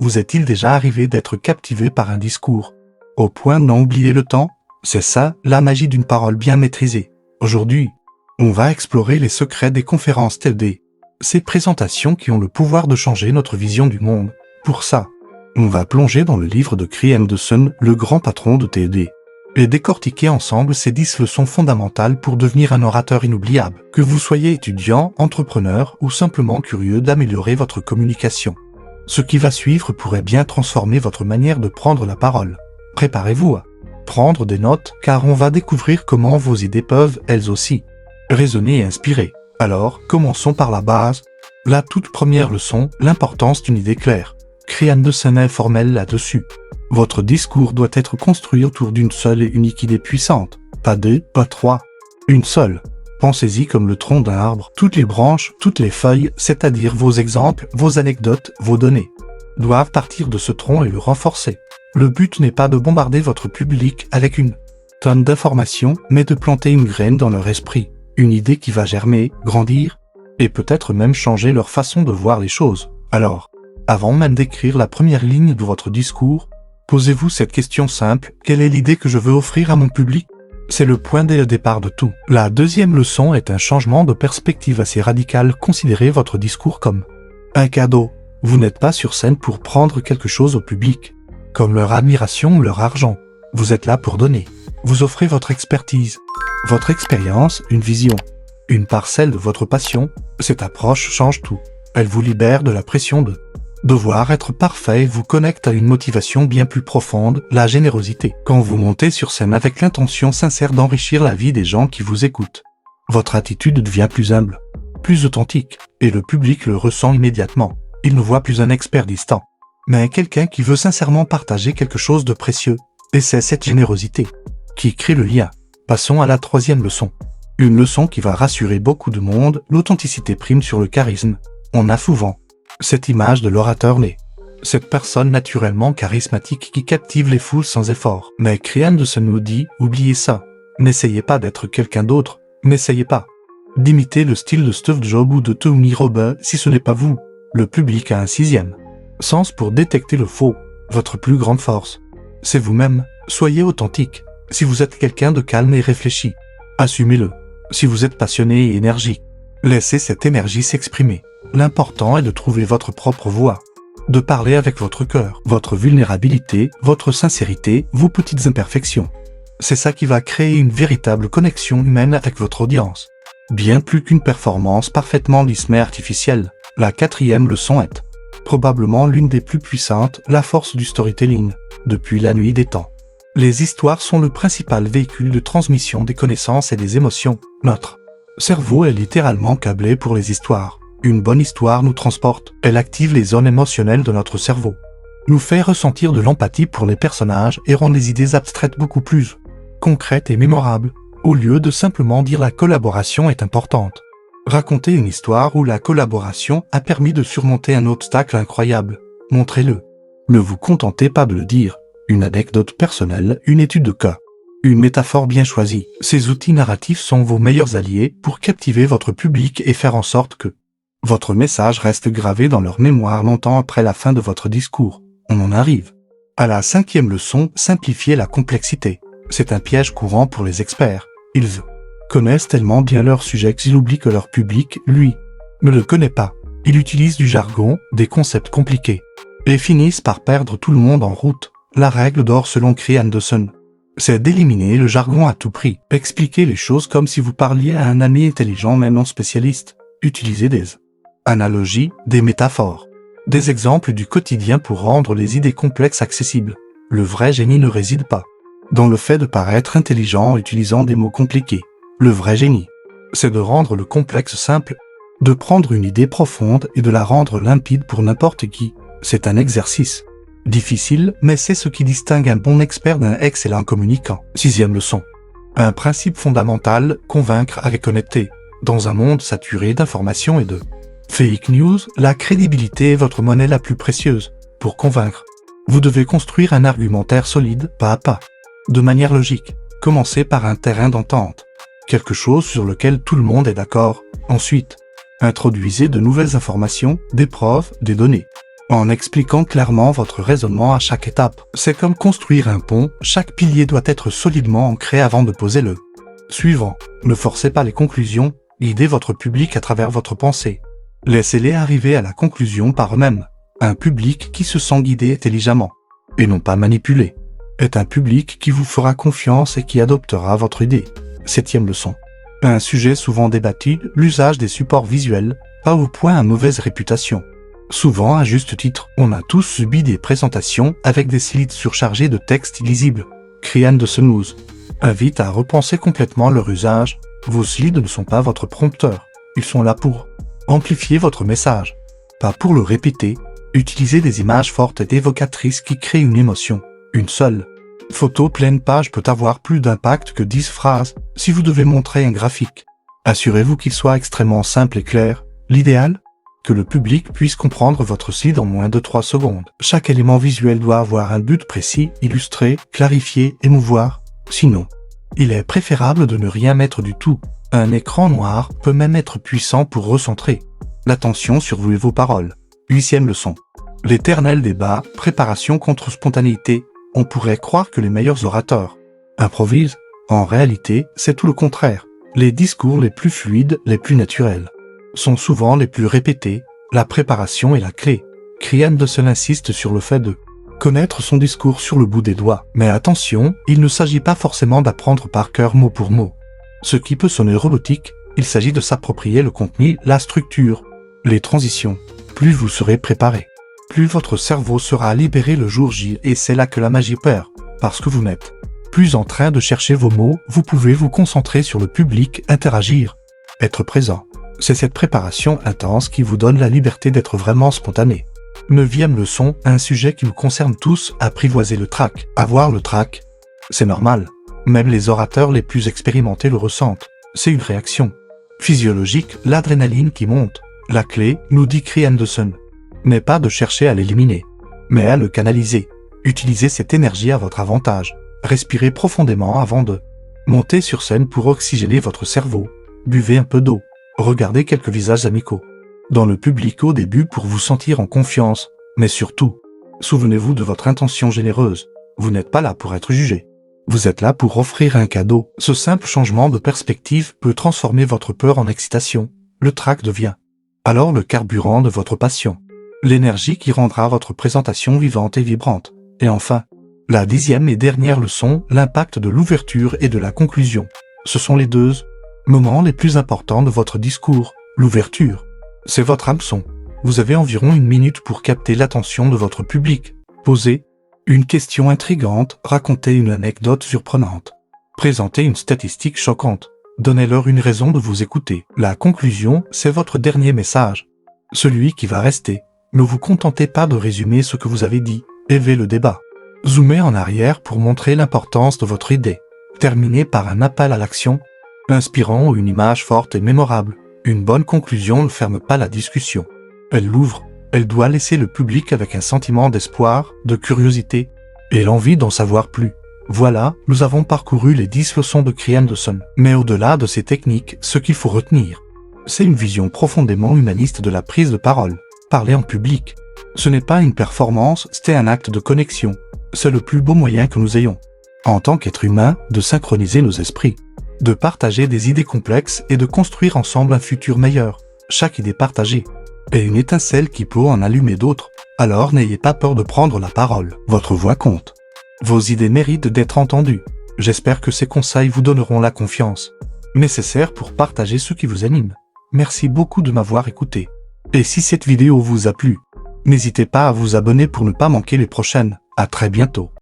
Vous est-il déjà arrivé d'être captivé par un discours, au point de n'en oublier le temps? C'est ça, la magie d'une parole bien maîtrisée. Aujourd'hui, on va explorer les secrets des conférences TED, ces présentations qui ont le pouvoir de changer notre vision du monde. Pour ça, on va plonger dans le livre de Cray Henderson, le grand patron de TED, et décortiquer ensemble ces 10 leçons fondamentales pour devenir un orateur inoubliable. Que vous soyez étudiant, entrepreneur ou simplement curieux d'améliorer votre communication, ce qui va suivre pourrait bien transformer votre manière de prendre la parole. Préparez-vous à prendre des notes, car on va découvrir comment vos idées peuvent, elles aussi, résonner et inspirer. Alors, commençons par la base. La toute première leçon, l'importance d'une idée claire. Cray Henderson est formel là-dessus. Votre discours doit être construit autour d'une seule et unique idée puissante. Pas deux, pas trois. Une seule. Pensez-y comme le tronc d'un arbre. Toutes les branches, toutes les feuilles, c'est-à-dire vos exemples, vos anecdotes, vos données, doivent partir de ce tronc et le renforcer. Le but n'est pas de bombarder votre public avec une tonne d'informations, mais de planter une graine dans leur esprit. Une idée qui va germer, grandir, et peut-être même changer leur façon de voir les choses. Alors, avant même d'écrire la première ligne de votre discours, posez-vous cette question simple: quelle est l'idée que je veux offrir à mon public? C'est le point de départ de tout. La deuxième leçon est un changement de perspective assez radical. Considérez votre discours comme un cadeau. Vous n'êtes pas sur scène pour prendre quelque chose au public, comme leur admiration ou leur argent. Vous êtes là pour donner. Vous offrez votre expertise, votre expérience, une vision, une parcelle de votre passion. Cette approche change tout. Elle vous libère de la pression de devoir être parfait et vous connecte à une motivation bien plus profonde, la générosité. Quand vous montez sur scène avec l'intention sincère d'enrichir la vie des gens qui vous écoutent, votre attitude devient plus humble, plus authentique, et le public le ressent immédiatement. Il ne voit plus un expert distant, mais quelqu'un qui veut sincèrement partager quelque chose de précieux. Et c'est cette générosité qui crée le lien. Passons à la troisième leçon. Une leçon qui va rassurer beaucoup de monde: l'authenticité prime sur le charisme. On a souvent cette image de l'orateur né, cette personne naturellement charismatique qui captive les foules sans effort. Mais Cray Henderson nous dit: oubliez ça. N'essayez pas d'être quelqu'un d'autre. N'essayez pas d'imiter le style de Steve Jobs ou de Tony Robbins si ce n'est pas vous. Le public a un sixième sens pour détecter le faux. Votre plus grande force, c'est vous-même. Soyez authentique. Si vous êtes quelqu'un de calme et réfléchi, assumez-le. Si vous êtes passionné et énergique, laissez cette énergie s'exprimer. L'important est de trouver votre propre voix, de parler avec votre cœur, votre vulnérabilité, votre sincérité, vos petites imperfections. C'est ça qui va créer une véritable connexion humaine avec votre audience. Bien plus qu'une performance parfaitement lisse mais artificielle. La quatrième leçon est probablement l'une des plus puissantes: la force du storytelling. Depuis la nuit des temps, les histoires sont le principal véhicule de transmission des connaissances et des émotions. Notre cerveau est littéralement câblé pour les histoires. Une bonne histoire nous transporte. Elle active les zones émotionnelles de notre cerveau, nous fait ressentir de l'empathie pour les personnages et rend les idées abstraites beaucoup plus concrètes et mémorables. Au lieu de simplement dire la collaboration est importante, racontez une histoire où la collaboration a permis de surmonter un obstacle incroyable. Montrez-le. Ne vous contentez pas de le dire. Une anecdote personnelle, une étude de cas, une métaphore bien choisie. Ces outils narratifs sont vos meilleurs alliés pour captiver votre public et faire en sorte que votre message reste gravé dans leur mémoire longtemps après la fin de votre discours. On en arrive à la cinquième leçon: simplifier la complexité. C'est un piège courant pour les experts. Ils connaissent tellement bien leur sujet qu'ils oublient que leur public, lui, ne le connaît pas. Ils utilisent du jargon, des concepts compliqués, et finissent par perdre tout le monde en route. La règle d'or selon Cray Henderson, c'est d'éliminer le jargon à tout prix. Expliquez les choses comme si vous parliez à un ami intelligent mais non spécialiste. Utilisez des analogies, des métaphores, des exemples du quotidien pour rendre les idées complexes accessibles. Le vrai génie ne réside pas dans le fait de paraître intelligent en utilisant des mots compliqués. Le vrai génie, c'est de rendre le complexe simple, de prendre une idée profonde et de la rendre limpide pour n'importe qui. C'est un exercice difficile, mais c'est ce qui distingue un bon expert d'un excellent communicant. Sixième leçon. Un principe fondamental: convaincre avec honnêteté. Dans un monde saturé d'informations et de fake news, la crédibilité est votre monnaie la plus précieuse. Pour convaincre, vous devez construire un argumentaire solide, pas à pas, de manière logique. Commencez par un terrain d'entente, quelque chose sur lequel tout le monde est d'accord. Ensuite, introduisez de nouvelles informations, des preuves, des données. en expliquant clairement votre raisonnement à chaque étape. C'est comme construire un pont, chaque pilier doit être solidement ancré avant de poser le suivant. Ne forcez pas les conclusions, guidez votre public à travers votre pensée. Laissez-les arriver à la conclusion par eux-mêmes. Un public qui se sent guidé intelligemment, et non pas manipulé, est un public qui vous fera confiance et qui adoptera votre idée. 7e leçon. Un sujet souvent débattu, l'usage des supports visuels, pas au point à mauvaise réputation. Souvent, à juste titre, on a tous subi des présentations avec des slides surchargés de textes illisibles. Krian de Snooze invite à repenser complètement leur usage. Vos slides ne sont pas votre prompteur. Ils sont là pour amplifier votre message, pas pour le répéter. Utilisez des images fortes et évocatrices qui créent une émotion. Une seule photo pleine page peut avoir plus d'impact que 10 phrases si vous devez montrer un graphique. Assurez-vous qu'il soit extrêmement simple et clair. L'idéal, que le public puisse comprendre votre slide en moins de 3 secondes. Chaque élément visuel doit avoir un but précis, illustrer, clarifier, émouvoir. Sinon, il est préférable de ne rien mettre du tout. Un écran noir peut même être puissant pour recentrer l'attention sur vous et vos paroles. 8e leçon. L'éternel débat, préparation contre spontanéité. On pourrait croire que les meilleurs orateurs improvisent. En réalité, c'est tout le contraire. Les discours les plus fluides, les plus naturels, sont souvent les plus répétés. La préparation est la clé. Krian de Seul insiste sur le fait de connaître son discours sur le bout des doigts. Mais attention, il ne s'agit pas forcément d'apprendre par cœur mot pour mot. Ce qui peut sonner robotique, il s'agit de s'approprier le contenu, la structure, les transitions. Plus vous serez préparé, plus votre cerveau sera libéré le jour J, et c'est là que la magie opère. Parce que vous n'êtes plus en train de chercher vos mots, vous pouvez vous concentrer sur le public, interagir, être présent. C'est cette préparation intense qui vous donne la liberté d'être vraiment spontané. 9e leçon, un sujet qui nous concerne tous, apprivoiser le trac. Avoir le trac, c'est normal. Même les orateurs les plus expérimentés le ressentent. C'est une réaction physiologique, l'adrénaline qui monte. La clé, nous dit Krian de Seul, n'est pas de chercher à l'éliminer, mais à le canaliser. Utilisez cette énergie à votre avantage. Respirez profondément avant de monter sur scène pour oxygéner votre cerveau. Buvez un peu d'eau. Regardez quelques visages amicaux dans le public au début pour vous sentir en confiance. Mais surtout, souvenez-vous de votre intention généreuse. Vous n'êtes pas là pour être jugé. Vous êtes là pour offrir un cadeau. Ce simple changement de perspective peut transformer votre peur en excitation. Le trac devient alors le carburant de votre passion. L'énergie qui rendra votre présentation vivante et vibrante. Et enfin, la 10e et dernière leçon, l'impact de l'ouverture et de la conclusion. Ce sont les deux moments les plus importants de votre discours. L'ouverture, c'est votre hameçon. Vous avez environ 1 minute pour capter l'attention de votre public. Posez une question intrigante, racontez une anecdote surprenante, présentez une statistique choquante. Donnez-leur une raison de vous écouter. La conclusion, c'est votre dernier message. Celui qui va rester. Ne vous contentez pas de résumer ce que vous avez dit. Élevez le débat. Zoomez en arrière pour montrer l'importance de votre idée. Terminez par un appel à l'action, inspirant ou une image forte et mémorable. Une bonne conclusion ne ferme pas la discussion. Elle l'ouvre. Elle doit laisser le public avec un sentiment d'espoir, de curiosité, et l'envie d'en savoir plus. Voilà, nous avons parcouru les 10 leçons de Krian de Seul. Mais au-delà de ces techniques, ce qu'il faut retenir, c'est une vision profondément humaniste de la prise de parole. Parler en public, ce n'est pas une performance, c'est un acte de connexion. C'est le plus beau moyen que nous ayons, en tant qu'être humain, de synchroniser nos esprits, de partager des idées complexes et de construire ensemble un futur meilleur. Chaque idée partagée est une étincelle qui peut en allumer d'autres. Alors n'ayez pas peur de prendre la parole. Votre voix compte. Vos idées méritent d'être entendues. J'espère que ces conseils vous donneront la confiance nécessaire pour partager ce qui vous anime. Merci beaucoup de m'avoir écouté. Et si cette vidéo vous a plu, n'hésitez pas à vous abonner pour ne pas manquer les prochaines. À très bientôt.